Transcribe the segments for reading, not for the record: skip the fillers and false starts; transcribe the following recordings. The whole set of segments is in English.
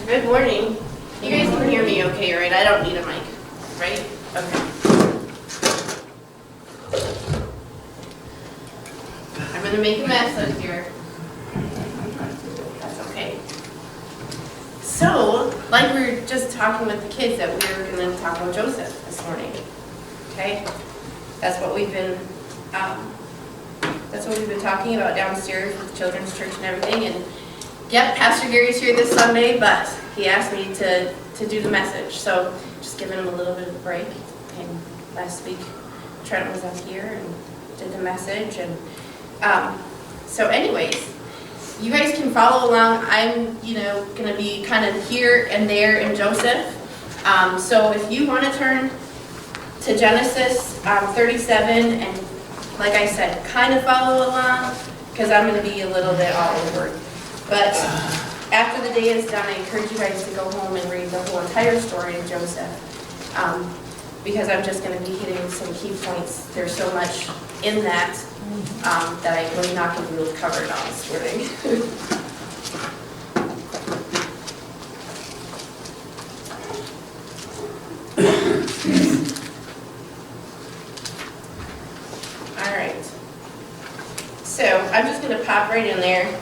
Good morning. You guys can hear me okay, right? I don't need a mic, right? Okay. I'm going to make a mess out here. That's okay. So, like we were just talking with the kids, that we were going to talk about Joseph this morning. Okay? That's what we've been talking about downstairs with children's church and everything. And yep, Pastor Gary's here this Sunday, but he asked me to do the message. So just giving him a little bit of a break. And last week, Trent was up here and did the message. And so anyways, you guys can follow along. I'm, going to be kind of here and there in Joseph. So if you want to turn to Genesis 37, and like I said, kind of follow along, because I'm going to be a little bit all over. But after the day is done, I encourage you guys to go home and read the whole entire story of Joseph, because I'm just going to be hitting some key points. There's so much in that that I was not going to be able to cover it all this morning. All right. So I'm just going to pop right in there.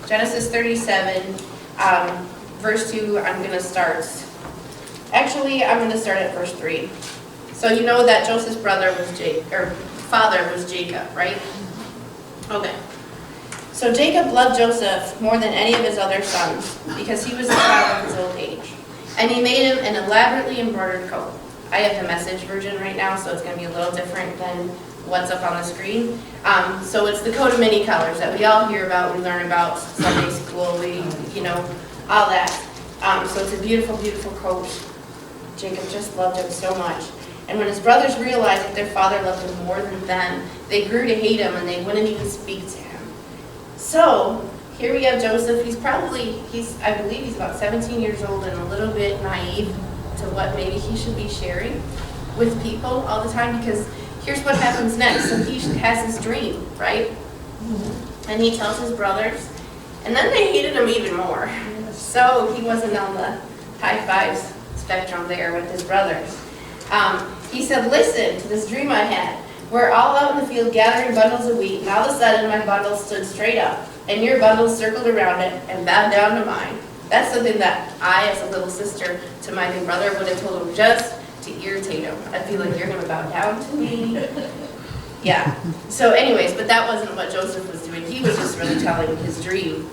Genesis 37, verse 2, I'm going to start. Actually, I'm going to start at verse 3. So you know that Joseph's father was Jacob, right? Okay. So Jacob loved Joseph more than any of his other sons because he was the child of his old age. And he made him an elaborately embroidered coat. I have the Message version right now, so it's going to be a little different than what's up on the screen. So it's the coat of many colors that we all hear about, we learn about Sunday school, all that. So it's a beautiful, beautiful coat. Jacob just loved him so much. And when his brothers realized that their father loved him more than them, they grew to hate him and they wouldn't even speak to him. So here we have Joseph. I believe he's about 17 years old and a little bit naive to what maybe he should be sharing with people all the time, because here's what happens next. So he has his dream, right? And he tells his brothers, and then they hated him even more. So he wasn't on the high fives spectrum there with his brothers. He said, listen to this dream I had. We're all out in the field gathering bundles of wheat, and all of a sudden my bundle stood straight up, and your bundle circled around it and bowed down to mine. That's something that I, as a little sister to my big brother, would have told him just to irritate him. I'd be like, you're going to bow down to me? Yeah. So anyways, but that wasn't what Joseph was doing. He was just really telling his dream.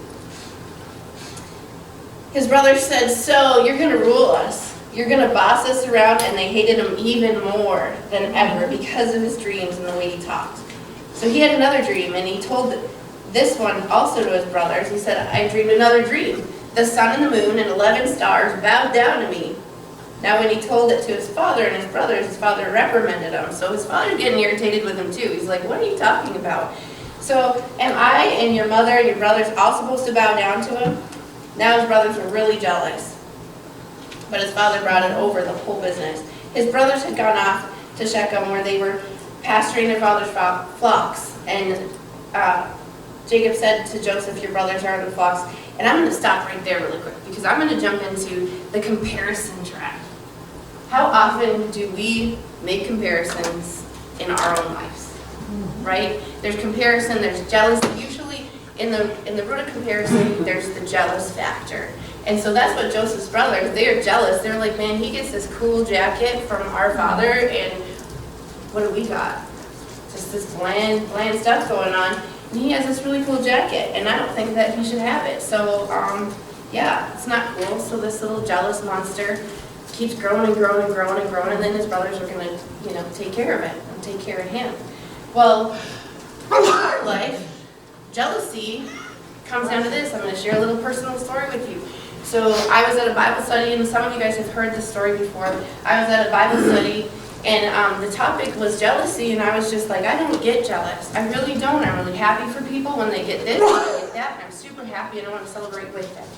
His brothers said, so you're going to rule us. You're going to boss us around, and they hated him even more than ever because of his dreams and the way he talked. So he had another dream, and he told this one also to his brothers. He said, I dreamed another dream. The sun and the moon and 11 stars bowed down to me. Now when he told it to his father and his brothers, his father reprimanded him. So his father's getting irritated with him too. He's like, what are you talking about? So am I and your mother and your brothers all supposed to bow down to him? Now his brothers were really jealous. But his father brought it over the whole business. His brothers had gone off to Shechem where they were pasturing their father's flocks. And Jacob said to Joseph, your brothers are in the flocks. And I'm going to stop right there really quick because I'm going to jump into the comparison trap. How often do we make comparisons in our own lives, right? There's comparison, there's jealousy. Usually in the root of comparison, there's the jealous factor. And so that's what Joseph's brothers, they are jealous. They're like, man, he gets this cool jacket from our father, and what do we got? Just this bland stuff going on. And he has this really cool jacket, and I don't think that he should have it. So, yeah, it's not cool. So this little jealous monster keeps growing and growing and growing and growing, and then his brothers are going to, take care of it and take care of him. Well, in our life, jealousy comes down to this. I'm going to share a little personal story with you. So I was at a Bible study, and some of you guys have heard this story before. I was at a Bible study, and the topic was jealousy, and I was just like, I don't get jealous. I really don't. I'm really happy for people when they get this, when they get that, and I'm super happy, and I want to celebrate with them,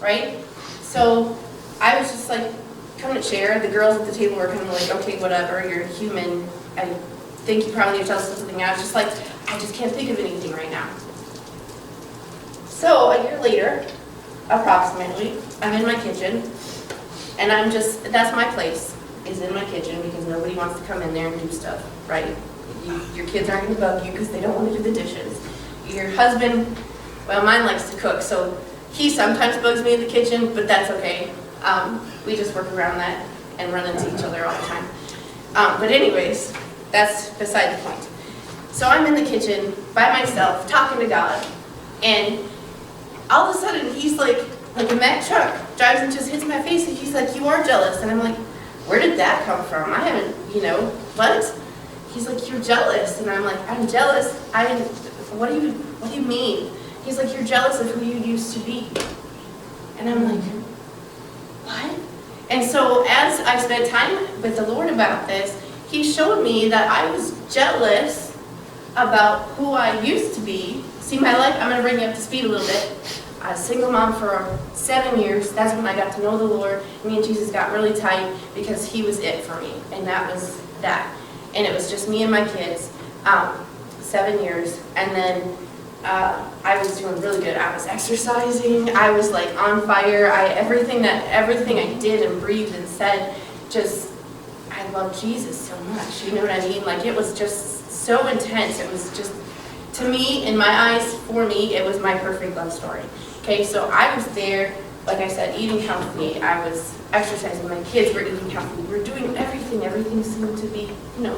right? So I was just like, come and share. The girls at the table were kind of like, okay, whatever, you're human. I think you probably get jealous of something. I was just like, I just can't think of anything right now. So a year later, approximately, I'm in my kitchen, and that's my place, is in my kitchen, because nobody wants to come in there and do stuff, right? Your kids aren't going to bug you because they don't want to do the dishes. Your husband, well, mine likes to cook, so he sometimes bugs me in the kitchen, but that's okay. We just work around that and run into each other all the time. But anyways, that's beside the point. So I'm in the kitchen by myself, talking to God, and all of a sudden he's like a Mack truck drives and just hits my face, and he's like, "You are jealous." And I'm like, "Where did that come from? I haven't, what?" He's like, "You're jealous." And I'm like, "I'm jealous? What do you mean?" He's like, "You're jealous of who you used to be." And I'm like, "What?" And so as I spent time with the Lord about this, he showed me that I was jealous about who I used to be. See, my life, I'm going to bring you up to speed a little bit. I was a single mom for 7 years. That's when I got to know the Lord. Me and Jesus got really tight because he was it for me. And that was that. And it was just me and my kids, 7 years. And then I was doing really good. I was exercising. I was like on fire. Everything I did and breathed and said, I love Jesus so much. You know what I mean? Like, it was just so intense. It was just, to me, in my eyes, for me, it was my perfect love story. Okay, so I was there, like I said, eating healthy. I was exercising. My kids were eating healthy. We were doing everything. Everything seemed to be,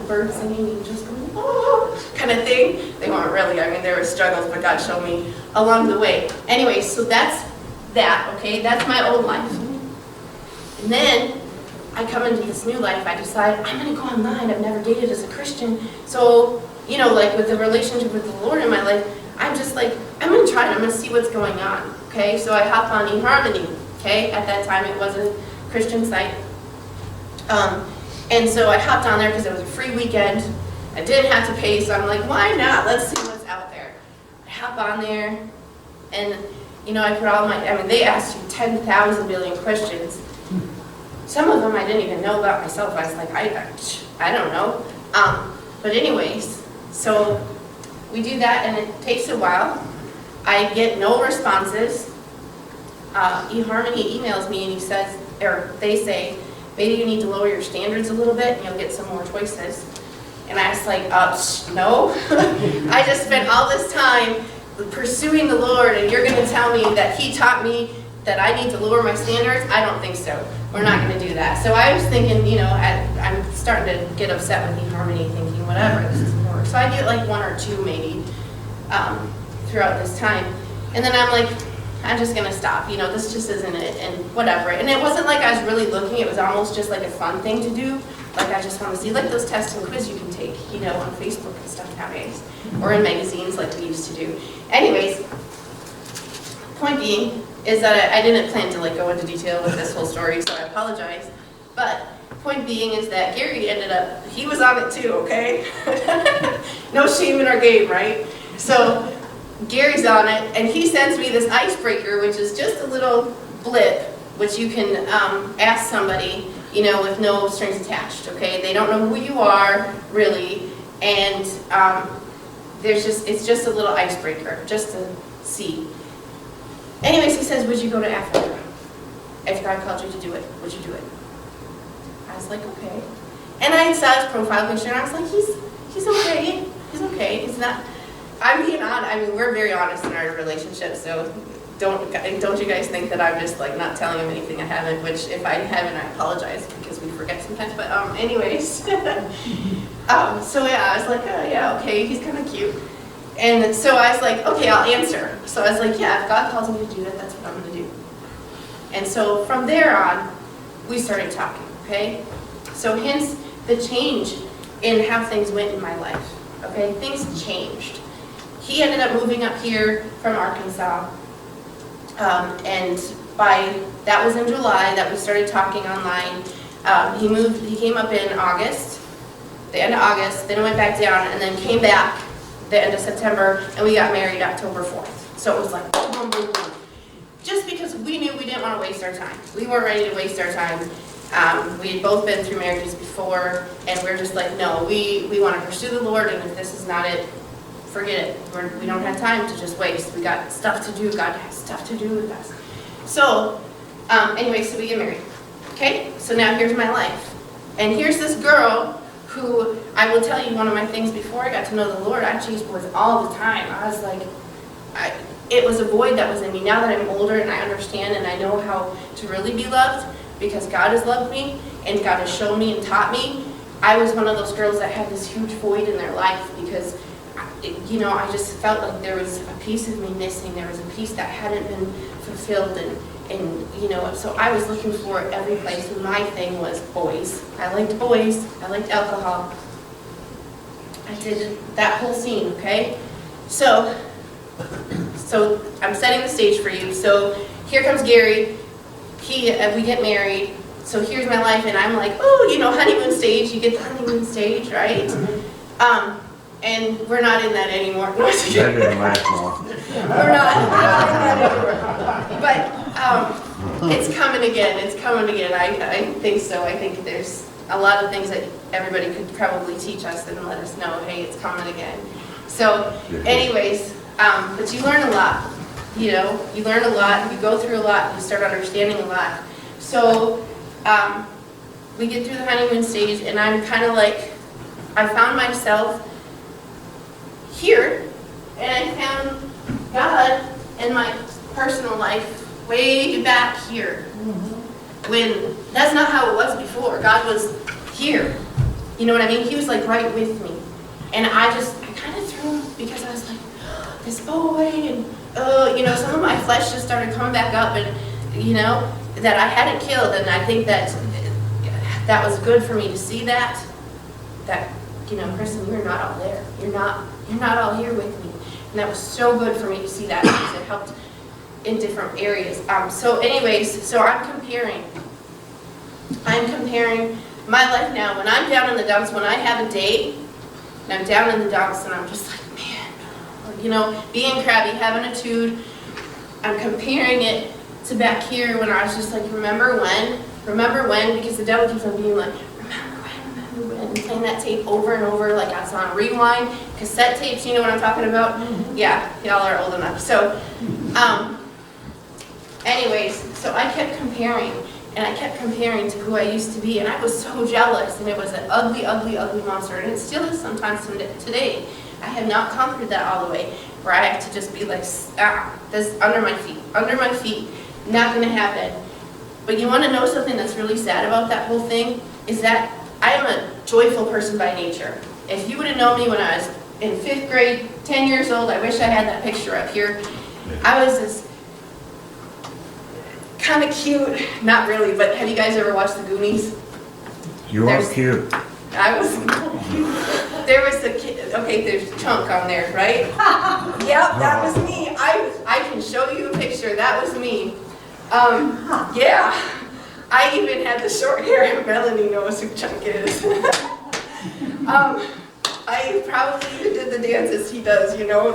birds singing and just going, "Oh," kind of thing. They weren't really. I mean, there were struggles, but God showed me along the way. Anyway, so that's that, okay? That's my old life. And then I come into this new life. I decide I'm going to go online. I've never dated as a Christian. So, like with the relationship with the Lord in my life, I'm just like, I'm going to try it. I'm going to see what's going on, okay? So I hop on eHarmony, okay? At that time, it was a Christian site. And so I hopped on there because it was a free weekend. I didn't have to pay, so I'm like, why not? Let's see what's out there. I hop on there, and, I put all they asked you 10,000 billion questions. Some of them I didn't even know about myself. I was like, I don't know. But anyways, so we do that, and it takes a while. I get no responses. eHarmony emails me, and they say, "Maybe you need to lower your standards a little bit, and you'll get some more choices." And I was like, no. I just spent all this time pursuing the Lord, and you're going to tell me that he taught me that I need to lower my standards? I don't think so. We're not going to do that. So I was thinking, I'm starting to get upset with eHarmony, thinking, whatever, this doesn't work. So I get like 1 or 2 maybe throughout this time. And then I'm like, I'm just going to stop. This just isn't it, and whatever. And it wasn't like I was really looking. It was almost just like a fun thing to do. Like, I just want to see, like those tests and quiz you can take, on Facebook and stuff nowadays. Or in magazines like we used to do. Anyways, point being is that I didn't plan to go into detail with this whole story, so I apologize. But point being is that Gary he was on it too, okay? No shame in our game, right? So Gary's on it, and he sends me this icebreaker, which is just a little blip, which you can ask somebody, with no strings attached, okay? They don't know who you are, really, and it's just a little icebreaker, just to see. Anyways, he says, "Would you go to Africa? If God called you to do it, would you do it?" I was like, okay. And I saw his profile picture, and I was like, he's okay. He's okay. He's not. I'm being honest. We're very honest in our relationship, so don't you guys think that I'm just not telling him anything I haven't, which if I haven't, I apologize because we forget sometimes. But anyways. So yeah, I was like, oh yeah, okay, he's kind of cute. And so I was like, okay, I'll answer. So I was like, yeah, if God calls me to do that, that's what I'm going to do. And so from there on, we started talking, okay? So hence the change in how things went in my life, okay? Things changed. He ended up moving up here from Arkansas, and that was in July that we started talking online. He came up in August, the end of August, then went back down, and then came back the end of September, and we got married October 4th. So it was like boom, boom, boom, boom. Just because we knew we didn't want to waste our time. We weren't ready to waste our time. We had both been through marriages before, and we were just like, no, we want to pursue the Lord, and if this is not it, forget it. We don't have time to just waste. We got stuff to do. God has stuff to do with us. So, anyway, so we get married. Okay, so now here's my life. And here's this girl who, I will tell you one of my things before I got to know the Lord, I chased boys all the time. I was like, it was a void that was in me. Now that I'm older and I understand and I know how to really be loved, because God has loved me and God has shown me and taught me, I was one of those girls that had this huge void in their life because, you know, I just felt like there was a piece of me missing. There was a piece that hadn't been fulfilled, and you know, so I was looking for it every place. And my thing was boys. I liked boys. I liked alcohol. I did that whole scene, okay? So I'm setting the stage for you. So here comes Gary. We get married. So here's my life, and I'm like, oh, you know, honeymoon stage. You get the honeymoon stage, right? And we're not in that anymore. That didn't last long. We're not in that anymore. But it's coming again. It's coming again. I think so. I think there's a lot of things that everybody could probably teach us and let us know, hey, it's coming again. So anyways, but you learn a lot. You know, you learn a lot. You go through a lot. You start understanding a lot. So we get through the honeymoon stage, and I'm kind of like, I found myself here, and I found God in my personal life way back here. When that's not how it was before. God was here. You know what I mean? He was like right with me. And I kind of threw him because I was like, oh, this boy, and you know, some of my flesh just started coming back up, and you know, that I hadn't killed. And I think that was good for me to see that you know, Kristen, you're not all there. You're not all here with me. And that was so good for me to see that because it helped in different areas. So anyways, so I'm comparing my life now. When I'm down in the dumps, when I have a day, and I'm down in the dumps, and I'm just like, man, you know, being crabby, having a tude, I'm comparing it to back here when I was just like, remember when, because the devil keeps on being like, remember when, playing that tape over and over, like I was on rewind, cassette tapes, you know what I'm talking about? Yeah, y'all are old enough. So, anyways, so I kept comparing, and I kept comparing to who I used to be, and I was so jealous, and it was an ugly, ugly, ugly monster, and it still is sometimes today. I have not conquered that all the way, where I have to just be like, this under my feet, not gonna happen. But you wanna know something that's really sad about that whole thing, is that I am a joyful person by nature. If you would have known me when I was in 5th grade, 10 years old, I wish I had that picture up here. I was this kind of cute, not really, but have you guys ever watched The Goonies? You are cute. I was, there was the kid, okay, there's Chunk on there, right? Yep, that was me. I can show you a picture, that was me. Yeah, I even had the short hair, and Melanie knows who Chunk is. I probably even did the dances he does, you know,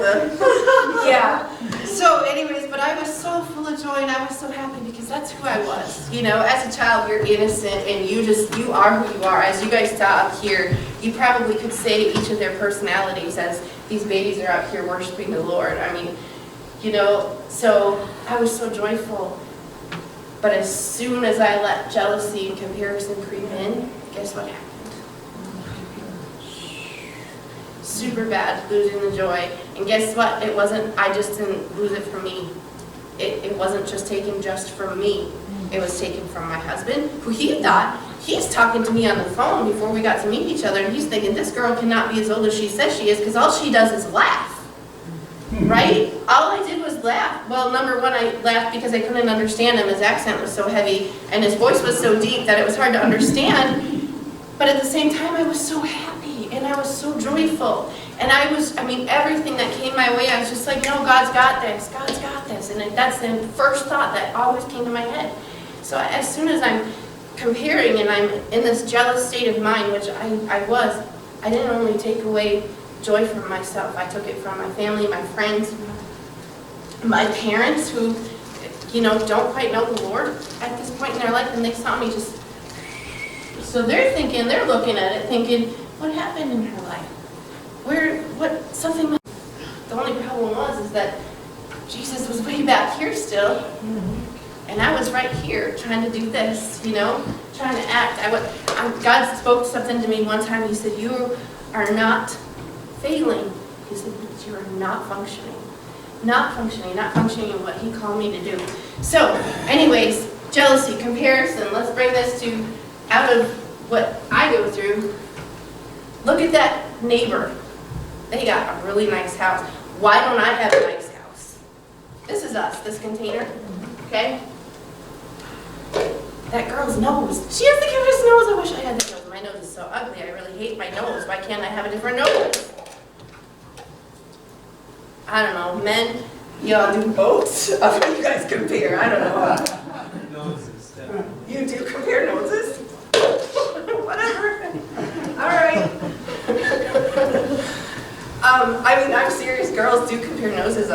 yeah. So anyways, but I was so full of joy, and I was so happy because that's who I was. You know, as a child, you're innocent, and you are who you are. As you guys saw up here, you probably could say each of their personalities as these babies are out here worshiping the Lord. I mean, you know, so I was so joyful. But as soon as I let jealousy and comparison creep in, guess what happened? Super bad, losing the joy. And guess what? It wasn't, I just didn't lose it from me. It wasn't just taken just from me. It was taken from my husband, who he thought, he's talking to me on the phone before we got to meet each other, and he's thinking, this girl cannot be as old as she says she is, because all she does is laugh. Right? All I did was laugh. Well, number one, I laughed because I couldn't understand him. His accent was so heavy, and his voice was so deep that it was hard to understand. But at the same time, I was so happy, and I was so joyful. And I mean, everything that came my way, I was just like, no, God's got this. God's got this. And that's the first thought that always came to my head. So as soon as I'm comparing and I'm in this jealous state of mind, which I didn't only take away joy from myself. I took it from my family, my friends, my parents who, you know, don't quite know the Lord at this point in their life, and they saw me just, so they're looking at it thinking, what happened in her life? Something, the only problem is that Jesus was way back here still. And I was right here trying to do this, you know, trying to act. God spoke something to me one time. He said, you are not failing. He said, but you are not functioning. Not functioning in what he called me to do. So, anyways, jealousy, comparison. Let's bring this to out of what I go through. Look at that neighbor. They got a really nice house. Why don't I have a nice house? This is us, this container, okay? That girl's nose. She has the cutest nose. I wish I had that nose. My nose is so ugly. I really hate my nose. Why can't I have a different nose? I don't know. Men, y'all do both? You guys compare. I don't know. Noses, definitely. You do compare noses? Whatever. All right. I mean, I'm serious. Girls do compare noses.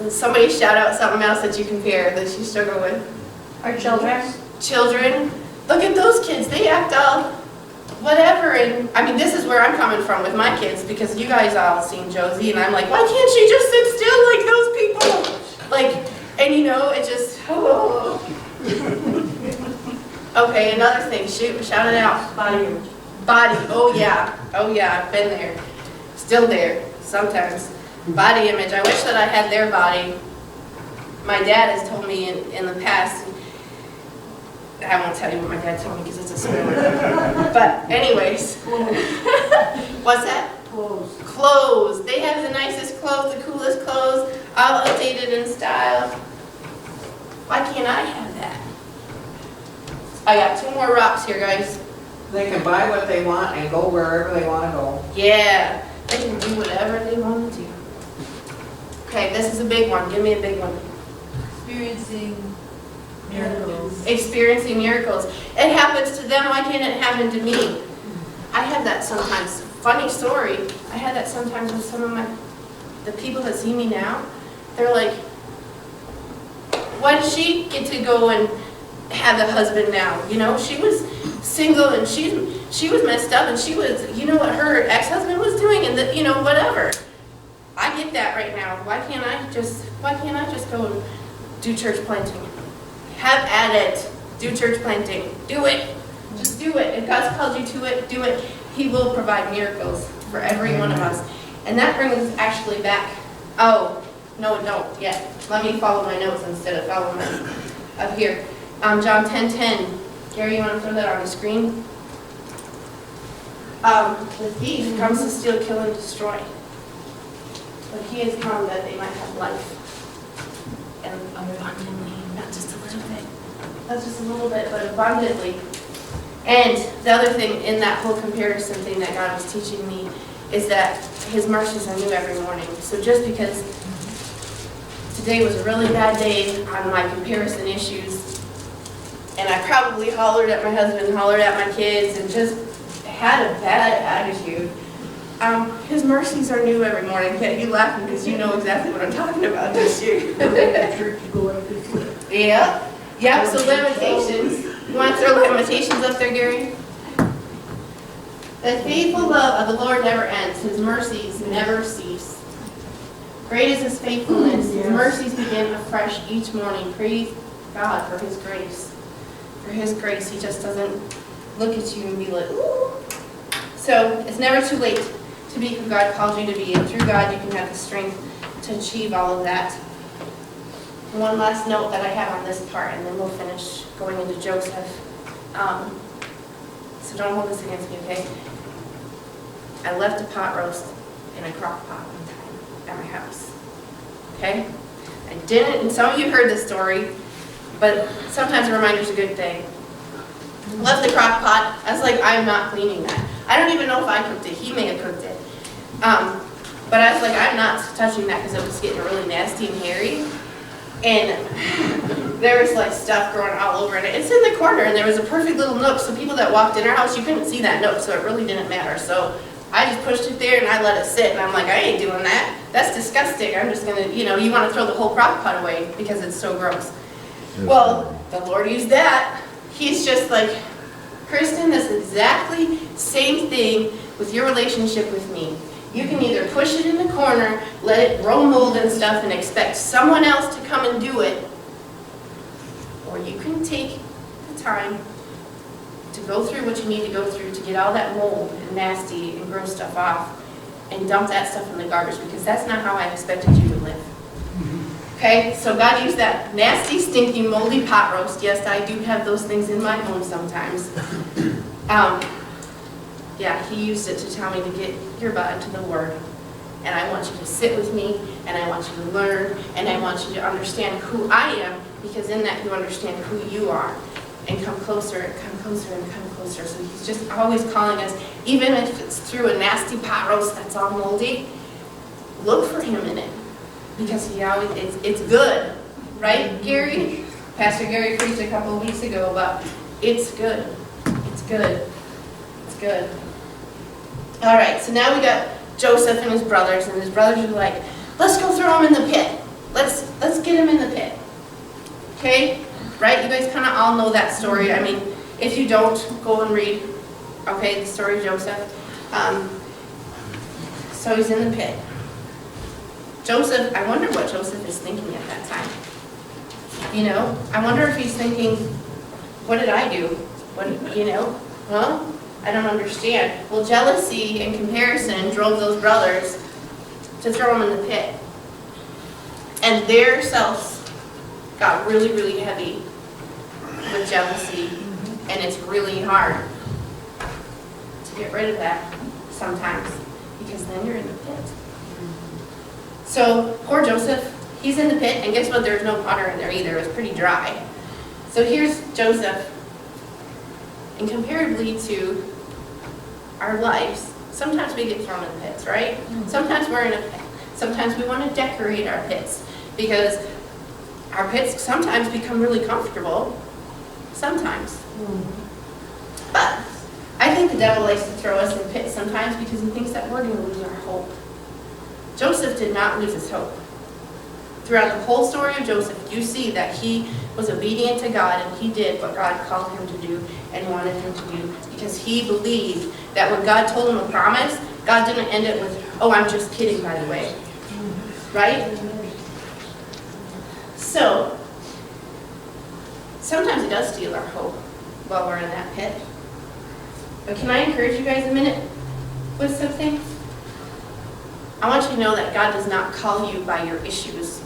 Somebody shout out something else that you compare that you struggle with. Our children. Children. Look at those kids. They act all whatever. And I mean, this is where I'm coming from with my kids, because you guys all seen Josie, and I'm like, why can't she just sit still like those people? Like, and you know, it just, oh. Okay, another thing. Shout it out. Body image. Body. Oh yeah. I've been there. Still there. Sometimes. Body image. I wish that I had their body. My dad has told me in the past. I won't tell you what my dad told me because it's a spoiler. But anyways. What's that? Clothes. Clothes. They have the nicest clothes, the coolest clothes, all updated in style. Why can't I have that? I got 2 more rocks here, guys. They can buy what they want and go wherever they want to go. Yeah, they can do whatever they want to do. Okay, this is a big one. Give me a big one. Experiencing miracles. Experiencing miracles. It happens to them. Why can't it happen to me? I have that sometimes. Funny story. I had that sometimes with some of the people that see me now. They're like, why does she get to go and have a husband now? You know, she was single and she was messed up and she was, you know what her ex-husband was doing and you know, whatever. I get that right now. Why can't I just go and do church planting? Have at it. Do church planting. Do it. Just do it. If God's called you to it, do it. He will provide miracles for every one of us. And that brings us actually back. Oh, no, don't yet. Let me follow my notes instead of following them up here. John 10:10. Gary, you want to throw that on the screen? The thief comes to steal, kill, and destroy. But he has come that they might have life. And abundantly, not just a little bit. Not just a little bit, but abundantly. And the other thing in that whole comparison thing that God was teaching me is that his mercies are new every morning. So just because today was a really bad day on my comparison issues, and I probably hollered at my husband, hollered at my kids, and just had a bad attitude, his mercies are new every morning. Yeah, you laughing because you know exactly what I'm talking about this year. Yeah. Yeah, so Lamentations. You want to throw Lamentations up there, Gary? The faithful love of the Lord never ends. His mercies never cease. Great is his faithfulness. His mercies begin afresh each morning. Praise God for his grace. For his grace, he just doesn't look at you and be like, ooh. So it's never too late to be who God called you to be. And through God, you can have the strength to achieve all of that. One last note that I have on this part, and then we'll finish going into Joseph. So don't hold this against me, okay? I left a pot roast in a crock pot one time at my house, okay? I didn't, and some of you heard this story, but sometimes a reminder's a good thing. Left the crock pot. I was like, I'm not cleaning that. I don't even know if I cooked it. He may have cooked it. But I was like, I'm not touching that because it was getting really nasty and hairy. And there was like stuff growing all over it. It's in the corner, and there was a perfect little nook, so people that walked in our house, you couldn't see that nook, so it really didn't matter. So I just pushed it there and I let it sit, and I'm like, I ain't doing that. That's disgusting. I'm just gonna, you know, you want to throw the whole crock pot away because it's so gross. Well, the Lord used that. He's just like, Kristen, that's exactly same thing with your relationship with me. You can either push it in the corner, let it grow mold and stuff, and expect someone else to come and do it, or you can take the time to go through what you need to go through to get all that mold and nasty and gross stuff off and dump that stuff in the garbage, because that's not how I expected you to live. Okay, so God used that nasty, stinky, moldy pot roast. Yes, I do have those things in my home sometimes. Yeah, He used it to tell me to get your butt into the Word. And I want you to sit with me, and I want you to learn, and I want you to understand who I am, because in that you understand who you are. And come closer, and come closer, and come closer. So He's just always calling us, even if it's through a nasty pot roast that's all moldy, look for Him in it. Because He always, it's good. Right, Gary? Pastor Gary preached a couple of weeks ago about it's good. It's good. It's good. All right, so now we got Joseph and his brothers are like, let's go throw him in the pit. Let's get him in the pit. Okay? Right? You guys kind of all know that story. I mean, if you don't, go and read, okay, the story of Joseph. So he's in the pit. Joseph, I wonder what Joseph is thinking at that time. You know, I wonder if he's thinking, what did I do? What, you know, huh? I don't understand. Well, jealousy and comparison drove those brothers to throw him in the pit. And their selves got really, really heavy with jealousy, and it's really hard to get rid of that sometimes, because then you're in the pit. So poor Joseph, he's in the pit, and guess what? There's no water in there either. It's pretty dry. So here's Joseph, and comparatively to our lives, sometimes we get thrown in pits, right? Sometimes we're in a pit. Sometimes we want to decorate our pits, because our pits sometimes become really comfortable. Sometimes. But I think the devil likes to throw us in pits sometimes because he thinks that we're going to lose our hope. Joseph did not lose his hope. Throughout the whole story of Joseph, you see that he was obedient to God, and he did what God called him to do and wanted him to do, because he believed that when God told him a promise, God didn't end it with, oh, I'm just kidding, by the way. Right? So, sometimes it does steal our hope while we're in that pit. But can I encourage you guys a minute with something? I want you to know that God does not call you by your issues.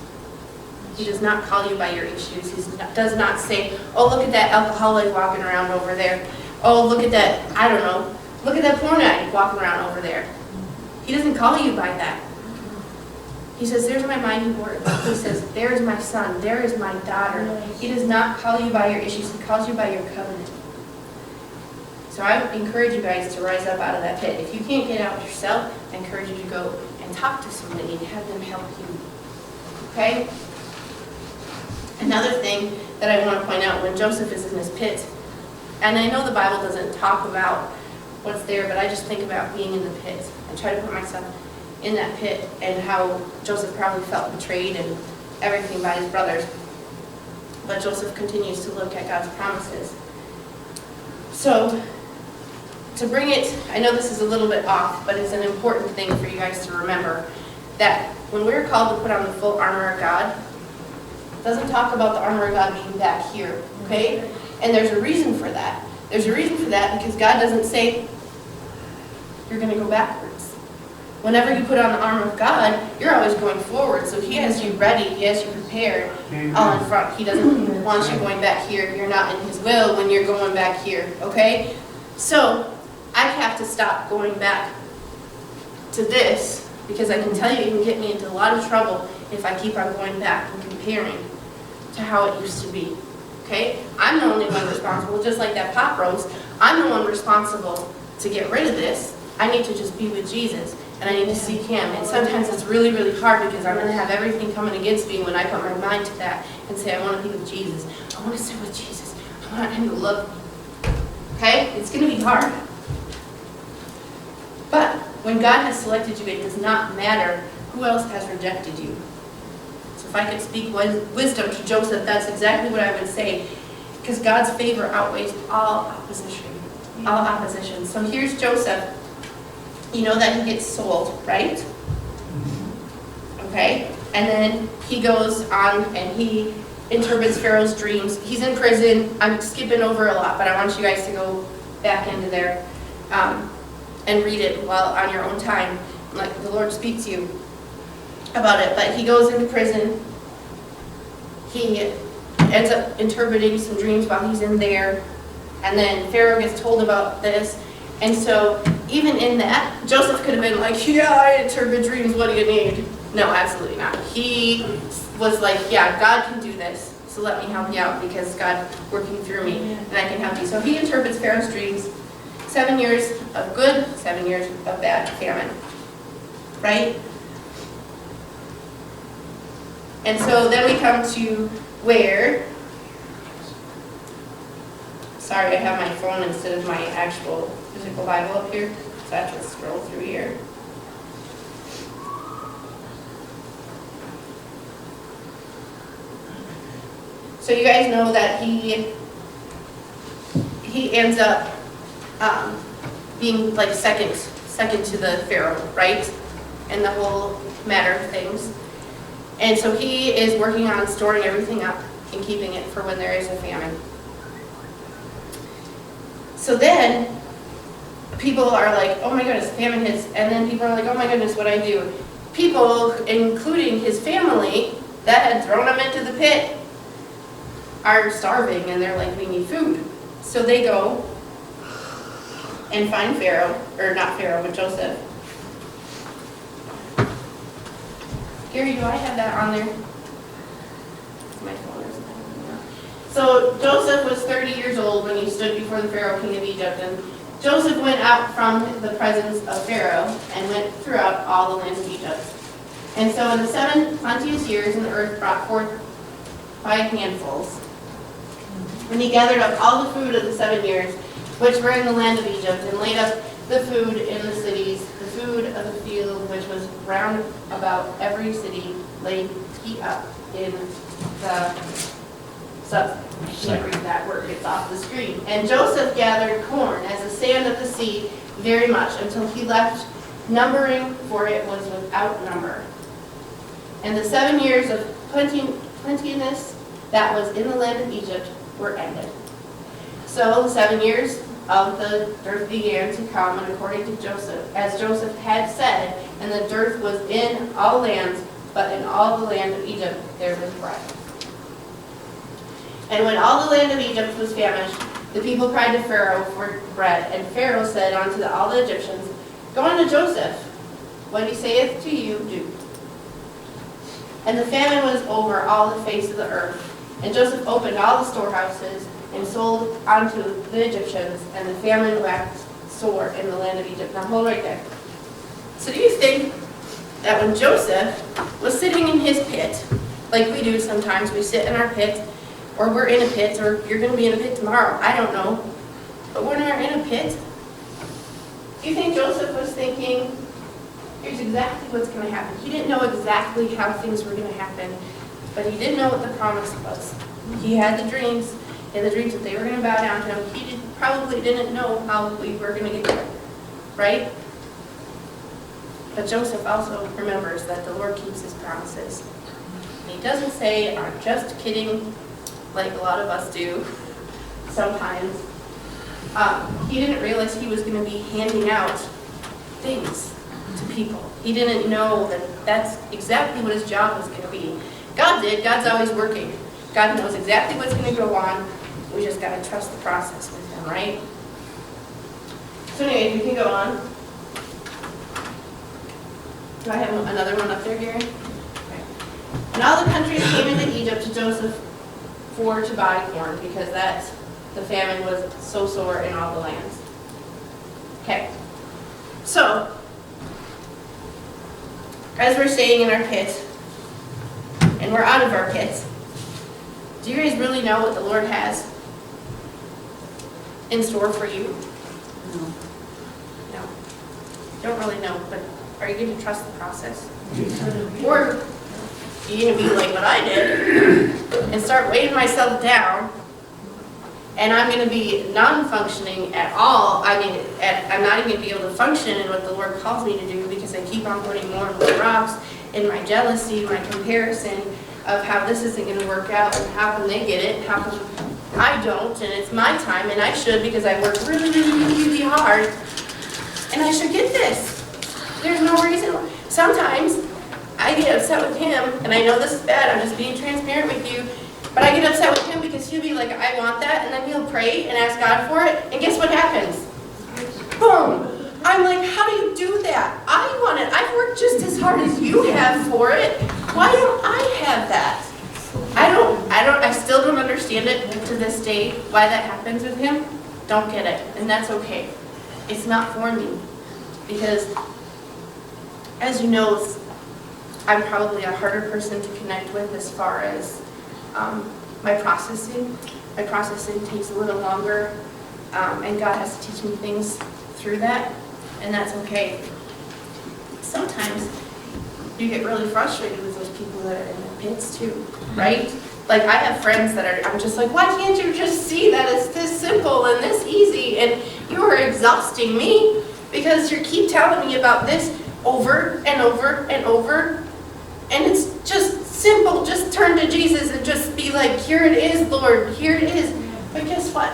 He does not call you by your issues. He does not say, oh, look at that alcoholic walking around over there. Oh, look at that, I don't know, look at that porn addict walking around over there. He doesn't call you by that. He says, there's my mighty word. He says, there is my son, there is my daughter. He does not call you by your issues. He calls you by your covenant. So I encourage you guys to rise up out of that pit. If you can't get out yourself, I encourage you to go and talk to somebody and have them help you. Okay? Another thing that I want to point out, when Joseph is in his pit, and I know the Bible doesn't talk about what's there, but I just think about being in the pit. I try to put myself in that pit and how Joseph probably felt betrayed and everything by his brothers. But Joseph continues to look at God's promises. So, to bring it, I know this is a little bit off, but it's an important thing for you guys to remember, that when we're called to put on the full armor of God, it doesn't talk about the armor of God being back here, okay? And there's a reason for that. There's a reason for that because God doesn't say you're going to go backwards. Whenever you put on the armor of God, you're always going forward. So He has you ready. He has you prepared all in front. He doesn't want you going back here. You're not in His will when you're going back here, okay? So I have to stop going back to this, because I can tell you it can get me into a lot of trouble if I keep on going back and comparing to how it used to be. Okay? I'm the only one responsible, just like that pot roast. I'm the one responsible to get rid of this. I need to just be with Jesus, and I need to seek Him. And sometimes it's really, really hard, because I'm going to have everything coming against me when I put my mind to that and say, I want to be with Jesus. I want to sit with Jesus. I want Him to love me. Okay? It's going to be hard. But when God has selected you, it does not matter who else has rejected you. So if I could speak wisdom to Joseph, that's exactly what I would say. Because God's favor outweighs all opposition. All opposition. So here's Joseph you know that he gets sold, right? Okay, and then he goes on and he interprets Pharaoh's dreams. He's in prison. I'm skipping over a lot, but I want you guys to go back into there and read it while on your own time. Like the Lord speaks to you about it. But he goes into prison. He ends up interpreting some dreams while he's in there. And then Pharaoh gets told about this. And so even in that, Joseph could have been like, yeah, I interpret dreams, what do you need? No, absolutely not. He was like, yeah, God can do this, so let me help you out because God's working through me and I can help you. So he interprets Pharaoh's dreams, 7 years of good, 7 years of bad famine, right? And so then we come to where, sorry, I have my phone instead of my actual physical Bible up here, so I have to scroll through here. So you guys know that he ends up being like second to the Pharaoh, right? And the whole matter of things. And so he is working on storing everything up and keeping it for when there is a famine. So then people are like, oh my goodness, famine hits. And then people are like, oh my goodness, what do I do? People, including his family, that had thrown him into the pit, are starving and they're like, we need food. So they go and find Pharaoh, or not Pharaoh, but Joseph. Gary, do I have that on there? My phone is not. So Joseph was 30 years old when he stood before the Pharaoh, king of Egypt. And Joseph went out from the presence of Pharaoh and went throughout all the land of Egypt. And so in the 7 plenteous years, and the earth brought forth by handfuls. When he gathered up all the food of the 7 years, which were in the land of Egypt, and laid up the food in the cities, the food of the field, which was round about every city, laid he up in the sub. I can't read that word, it's off the screen. And Joseph gathered corn as the sand of the sea very much, until he left numbering, for it was without number. And the 7 years of plenteousness that was in the land of Egypt were ended. So the 7 years of the dearth began to come, and according to Joseph, as Joseph had said, and the dearth was in all lands, but in all the land of Egypt there was bread. And when all the land of Egypt was famished, the people cried to Pharaoh for bread. And Pharaoh said unto all the Egyptians, go unto Joseph, what he saith to you, do. And the famine was over all the face of the earth. And Joseph opened all the storehouses and sold unto the Egyptians, and the famine waxed sore in the land of Egypt. Now hold right there. So do you think that when Joseph was sitting in his pit, like we do sometimes, we sit in our pit, or we're in a pit, or you're going to be in a pit tomorrow, I don't know, but when we're in a pit, do you think Joseph was thinking, here's exactly what's going to happen? He didn't know exactly how things were going to happen, but he did know what the promise was. He had the dreams, and the dreams that they were going to bow down to him. He probably didn't know how we were going to get there, right? But Joseph also remembers that the Lord keeps his promises. And he doesn't say, I'm just kidding, like a lot of us do sometimes. He didn't realize he was going to be handing out things to people. He didn't know that that's exactly what his job was going to be. God did. God's always working. God knows exactly what's going to go on. We just got to trust the process with him, right? So anyway, we can go on. Do I have another one up there, Gary? Okay. And all the countries came into Egypt to Joseph for to buy corn, because the famine was so sore in all the lands. Okay. So, as we're staying in our pit, and we're out of our pits, do you guys really know what the Lord has in store for you? No. Don't really know, but are you going to trust the process? Or are you going to be like what I did and start weighing myself down and I'm going to be non-functioning at all. I mean, I'm not even going to be able to function in what the Lord calls me to do because I keep on putting more and more rocks in my jealousy, my comparison of how this isn't going to work out and how come they get it, how come I don't, and it's my time and I should because I work really, really, really hard and I should get this. There's no reason. Sometimes I get upset with him, and I know this is bad, I'm just being transparent with you, but I get upset with him because he'll be like, I want that, and then he'll pray and ask God for it, and guess what happens? Boom! I'm like, how do you do that? I want it. I've worked just as hard as you have for it. Why don't I have that? I still don't understand it to this day, why that happens with him. Don't get it, and that's okay. It's not for me, because as you know, I'm probably a harder person to connect with as far as my processing. My processing takes a little longer, and God has to teach me things through that, and that's okay. Sometimes you get really frustrated with those people that are in the pits too, right? Like I have friends that are, I'm just like, why can't you just see that it's this simple and this easy? And you are exhausting me because you keep telling me about this over and over and over. And it's just simple. Just turn to Jesus and just be like, here it is, Lord, here it is. But guess what?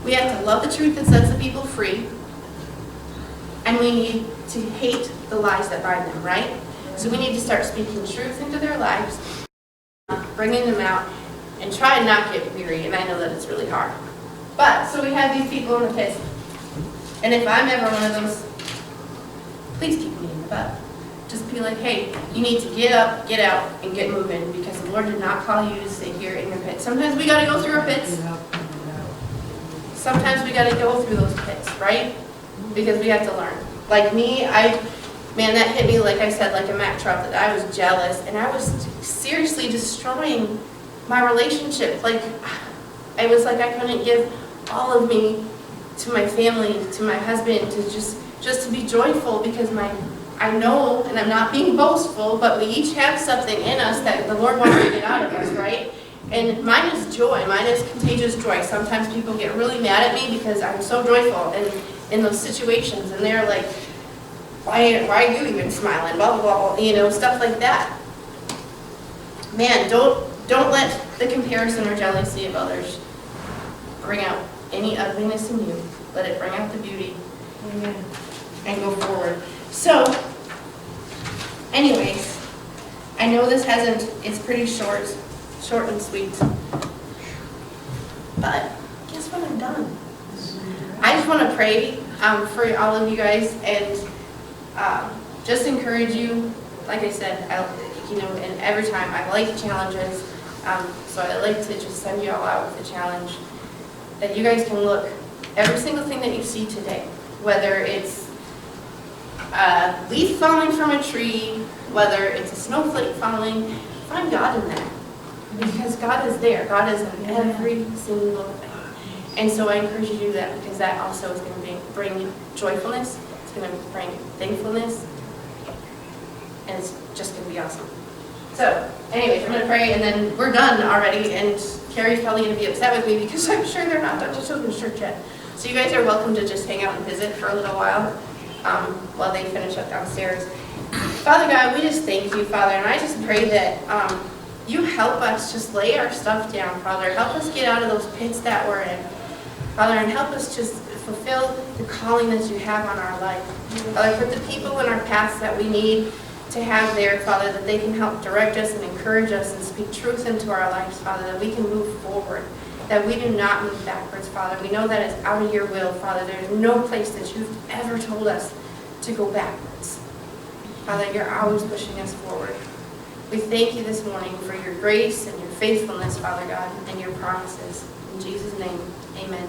We have to love the truth that sets the people free. And we need to hate the lies that bind them, right? So we need to start speaking truth into their lives, bringing them out, and try and not get weary. And I know that it's really hard. But, so we have these people in the pits. And if I'm ever one of those, please keep me in the butt. Just be like, hey, you need to get up, get out, and get moving, because the Lord did not call you to sit here in your pit. Sometimes we got to go through our pits. Sometimes we got to go through those pits, right? Because we have to learn. Like me, man, that hit me, like I said, like a Mack truck, that I was jealous, and I was seriously destroying my relationship. Like, I was like, I couldn't give all of me to my family, to my husband, to just to be joyful, because I know, and I'm not being boastful, but we each have something in us that the Lord wants to get out of us, right? And mine is joy. Mine is contagious joy. Sometimes people get really mad at me because I'm so joyful in those situations, and they're like, why are you even smiling? Blah, blah, blah, stuff like that. Man, don't let the comparison or jealousy of others bring out any ugliness in you. Let it bring out the beauty. Amen. And go forward. So, anyways, I know this it's pretty short and sweet. But guess what? I'm done. I just want to pray for all of you guys and just encourage you. Like I said, and every time I like challenges, so I like to just send you all out with a challenge that you guys can look every single thing that you see today, whether it's a leaf falling from a tree, whether it's a snowflake falling, find God in that. Because God is there. God is in every single thing. And so I encourage you to do that, because that also is going to bring joyfulness. It's going to bring thankfulness. And it's just going to be awesome. So, anyways, I'm going to pray, and then we're done already. And Carrie's probably going to be upset with me because I'm sure they're not done to children's church yet. So you guys are welcome to just hang out and visit for a little while they finish up downstairs. Father God, we just thank you, Father, and I just pray that you help us just lay our stuff down, Father. Help us get out of those pits that we're in, Father, and help us just fulfill the calling that you have on our life. Father, put the people in our paths that we need to have there, Father, that they can help direct us and encourage us and speak truth into our lives, Father, that we can move forward, that we do not move backwards, Father. We know that it's out of your will, Father. There's no place that you've ever told us to go backwards. Father, you're always pushing us forward. We thank you this morning for your grace and your faithfulness, Father God, and your promises. In Jesus' name, amen.